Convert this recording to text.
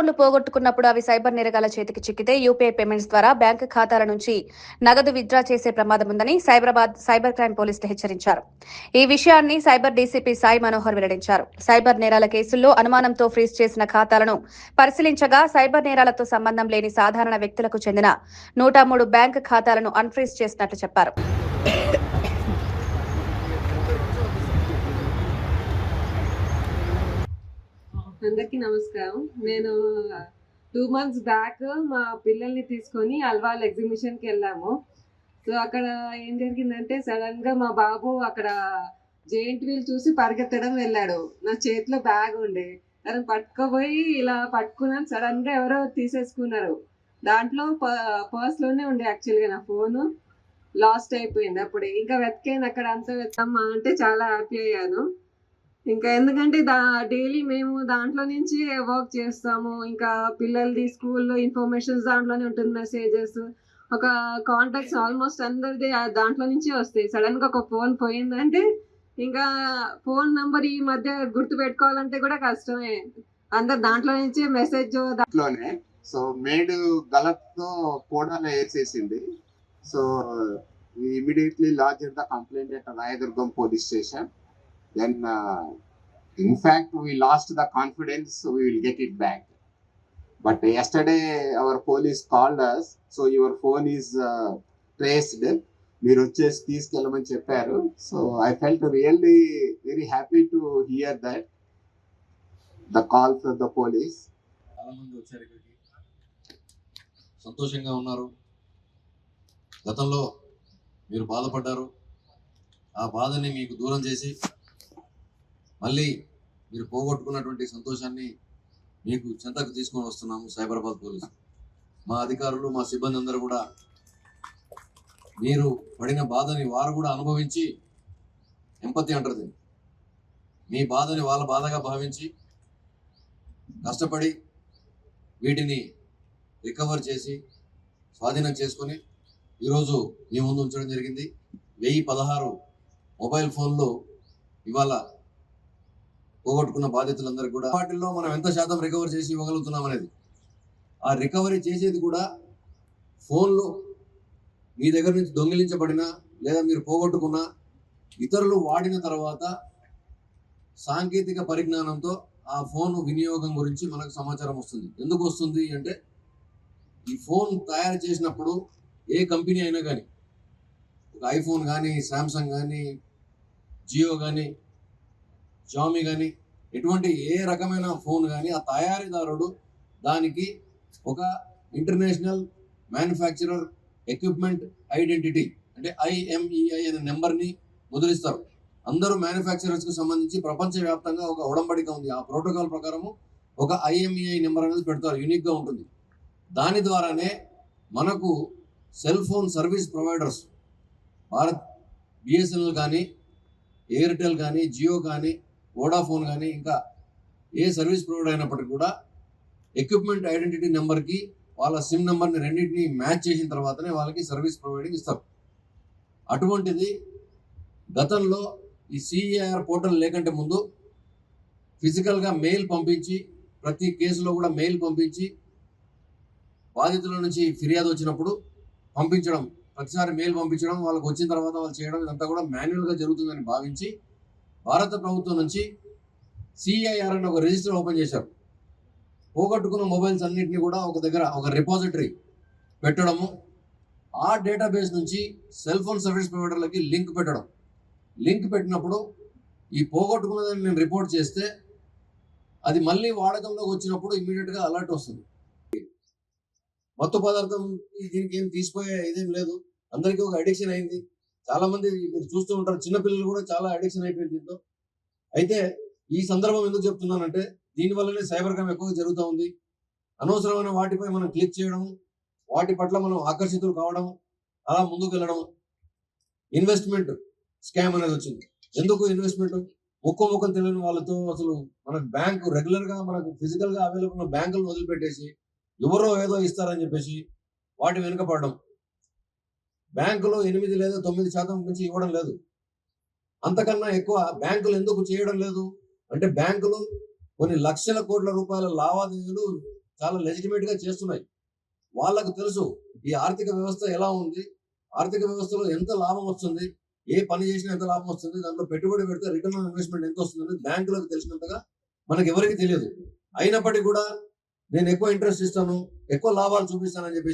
ఫోన్లు పోగొట్టుకున్నప్పుడు అవి సైబర్ నేరగాళ్ల చేతికి చిక్కితే యూపీఐ పేమెంట్స్ ద్వారా బ్యాంకు ఖాతాల నుంచి నగదు విత్డ్రా చేసే ప్రమాదం ఉందని సైబర్ క్రైమ్ పోలీసులు హెచ్చరించారు. ఈ విషయాన్ని సైబర్ డీసీపీ సాయి మనోహర్ వెల్లడించారు. సైబర్ నేరాల కేసుల్లో అనుమానంతో ఫ్రీజ్ చేసిన ఖాతాలను పరిశీలించగా సైబర్ నేరాలతో సంబంధం లేని సాధారణ వ్యక్తులకు చెందిన 103 బ్యాంకు ఖాతాలను అన్ఫ్రీజ్ చేసినట్లు చెప్పారు. అందరికీ నమస్కారం. నేను 2 months బ్యాక్ మా పిల్లల్ని తీసుకొని అల్వాల్ ఎగ్జిబిషన్కి వెళ్ళాము. సో అక్కడ ఏం జరిగిందంటే సడన్గా మా బాబు అక్కడ జెయింట్ వీల్ చూసి పరిగెత్తడం వెళ్ళాడు. నా చేతిలో బ్యాగ్ ఉండే తను పట్టుకోపోయి ఇలా పట్టుకున్నాను. సడన్గా ఎవరో తీసేసుకున్నారు. దాంట్లో పర్స్లోనే ఉండే యాక్చువల్గా నా ఫోను లాస్ట్ అయిపోయింది. అప్పుడే ఇంకా వెతికాను అక్కడ అంతా వెతమ్మా అంటే చాలా హ్యాపీ అయ్యాను. ఇంకా ఎందుకంటే డైలీ మేము దాంట్లో నుంచి వర్క్ చేస్తాము. ఇంకా పిల్లలది స్కూల్లో ఇన్ఫర్మేషన్స్ దాంట్లోనే ఉంటుంది, మెసేజెస్, ఒక కాంటాక్ట్స్ ఆల్మోస్ట్ అందరిది దాంట్లో నుంచి వస్తాయి. సడన్గా ఒక ఫోన్ పోయిందంటే ఇంకా ఫోన్ నంబర్ ఈ మధ్య గుర్తు పెట్టుకోవాలంటే కూడా కష్టమే. అందరు దాంట్లో నుంచి మెసేజ్ దాంట్లోనే సో మేడ్ గలత్తో కూడా వేసేసింది. So immediately lodged the complaint at Rayadurgam police station. Then in fact we lost the confidence, so we will get it back. But yesterday our police called us, so your phone is traced, మీరు వచ్చేసి తీసుకెళ్ళమని చెప్పారు. So I felt really very happy to hear that the call from the police. చాలా మంది వచ్చారు ఇక్కడికి, సంతోషంగా ఉన్నారు. గతంలో మీరు బాధపడ్డారు, ఆ బాధని మీకు దూరం చేసి మళ్ళీ మీరు పోగొట్టుకున్నటువంటి సంతోషాన్ని మీకు చెంతకు తీసుకొని వస్తున్నాము. సైబరాబాద్ పోలీసు మా అధికారులు, మా సిబ్బంది అందరూ కూడా మీరు పడిన బాధని వారు కూడా అనుభవించి, ఎంపతి అంటారు, మీ బాధని వాళ్ళ బాధగా భావించి కష్టపడి వీటిని రికవర్ చేసి స్వాధీనం చేసుకొని ఈరోజు మీ ముందు ఉంచడం జరిగింది. 1016 మొబైల్ ఫోన్లు ఇవాళ పోగొట్టుకున్న బాధితులందరూ కూడా వాటిల్లో మనం ఎంత శాతం రికవర్ చేసి ఇవ్వగలుగుతున్నాం అనేది, ఆ రికవరీ చేసేది కూడా ఫోన్లు మీ దగ్గర నుంచి దొంగిలించబడినా లేదా మీరు పోగొట్టుకున్న ఇతరులు వాడిన తర్వాత సాంకేతిక పరిజ్ఞానంతో ఆ ఫోన్ వినియోగం గురించి మనకు సమాచారం వస్తుంది. ఎందుకు వస్తుంది అంటే, ఈ ఫోన్ తయారు చేసినప్పుడు ఏ కంపెనీ అయినా కానీ, ఒక ఐఫోన్ కానీ, శాంసంగ్ కానీ, జియో కానీ, జామీ కానీ, ఎటువంటి ఏ రకమైన ఫోన్ కానీ ఆ తయారీదారుడు దానికి ఒక ఇంటర్నేషనల్ మ్యానుఫ్యాక్చరర్ ఎక్విప్మెంట్ ఐడెంటిటీ అంటే IMEI అనే నెంబర్ని ముద్రిస్తారు. అందరూ మ్యానుఫ్యాక్చరర్స్కి సంబంధించి ప్రపంచవ్యాప్తంగా ఒక ఒడంబడిక ఉంది. ఆ ప్రోటోకాల్ ప్రకారము ఒక IMEI నెంబర్ అనేది పెడతారు, యూనిక్గా ఉంటుంది. దాని ద్వారానే మనకు cell phone service providers, Bharat BSNL కానీ, ఎయిర్టెల్ కానీ, జియో కానీ, వోడాఫోన్ కానీ, ఇంకా ఏ సర్వీస్ ప్రొవైడర్ అయినప్పటికీ కూడా ఎక్విప్మెంట్ ఐడెంటిటీ నెంబర్కి వాళ్ళ సిమ్ నెంబర్ని రెండింటిని మ్యాచ్ చేసిన తర్వాతనే వాళ్ళకి సర్వీస్ ప్రొవైడింగ్ ఇస్తారు. అటువంటిది గతంలో ఈ CAR పోర్టల్ లేకంటే ముందు ఫిజికల్గా మెయిల్ పంపించి, ప్రతి కేసులో కూడా మెయిల్ పంపించి, బాధితుల నుంచి ఫిర్యాదు వచ్చినప్పుడు పంపించడం, ప్రతిసారి మెయిల్ పంపించడం, వాళ్ళకి వచ్చిన తర్వాత వాళ్ళు చేయడం, ఇదంతా కూడా మాన్యువల్గా జరుగుతుందని భావించి భారత ప్రభుత్వం నుంచి CIR అని ఒక రిజిస్టర్ ఓపెన్ చేశారు. పోగొట్టుకున్న మొబైల్స్ అన్నింటినీ కూడా ఒక దగ్గర ఒక రిపాజిటరీ పెట్టడము, ఆ డేటాబేస్ నుంచి సెల్ ఫోన్ సర్వీస్ ప్రొవైడర్లకి లింక్ పెట్టడం. లింక్ పెట్టినప్పుడు ఈ పోగొట్టుకున్నదని నేను రిపోర్ట్ చేస్తే అది మళ్ళీ వాడకంలోకి వచ్చినప్పుడు ఇమీడియట్గా అలర్ట్ వస్తుంది. మత్తు పదార్థం దీనికి ఏం తీసిపోయే ఇదేం లేదు, అందరికీ ఒక అడిక్షన్ అయింది. చాలా మంది మీరు చూస్తూ ఉంటారు, చిన్నపిల్లలు కూడా చాలా అడిక్షన్ అయిపోయింది దీంతో. అయితే ఈ సందర్భం ఎందుకు చెప్తున్నానంటే, దీనివల్లనే సైబర్ క్రైమ్ ఎక్కువగా జరుగుతూ ఉంది. అనవసరమైన వాటిపై మనం క్లిక్ చేయడం, వాటి పట్ల మనం ఆకర్షితులు కావడం, అలా ముందుకు వెళ్ళడం. ఇన్వెస్ట్మెంట్ స్కామ్ అనేది వచ్చింది. ఎందుకు ఇన్వెస్ట్మెంట్? ముఖం తెలియని వాళ్ళతో అసలు మనకు బ్యాంకు రెగ్యులర్గా మనకు ఫిజికల్గా అవైలబుల్ ఉన్న బ్యాంకులను వదిలిపెట్టేసి ఎవరో ఏదో ఇస్తారని చెప్పేసి వాటి వెనుకపడడం. బ్యాంకులో 8 లేదా 9% నుంచి ఇవ్వడం లేదు. అంతకన్నా ఎక్కువ బ్యాంకులు ఎందుకు చేయడం లేదు అంటే, బ్యాంకులు కొన్ని లక్షల కోట్ల రూపాయల లావాదేవీలు చాలా లెజిటిమేట్ గా చేస్తున్నాయి. వాళ్ళకు తెలుసు ఈ ఆర్థిక వ్యవస్థ ఎలా ఉంది, ఆర్థిక వ్యవస్థలో ఎంత లాభం వస్తుంది, ఏ పని చేసినా ఎంత లాభం వస్తుంది, దాంట్లో పెట్టుబడి పెడితే రిటర్న్ ఆన్ ఇన్వెస్ట్మెంట్ ఎంత వస్తుంది బ్యాంకులకు తెలిసినంతగా మనకి ఎవరికి తెలియదు. అయినప్పటికీ కూడా నేను ఎక్కువ ఇంట్రెస్ట్ ఇస్తాను, ఎక్కువ లాభాలు చూపిస్తానని చెప్పేసి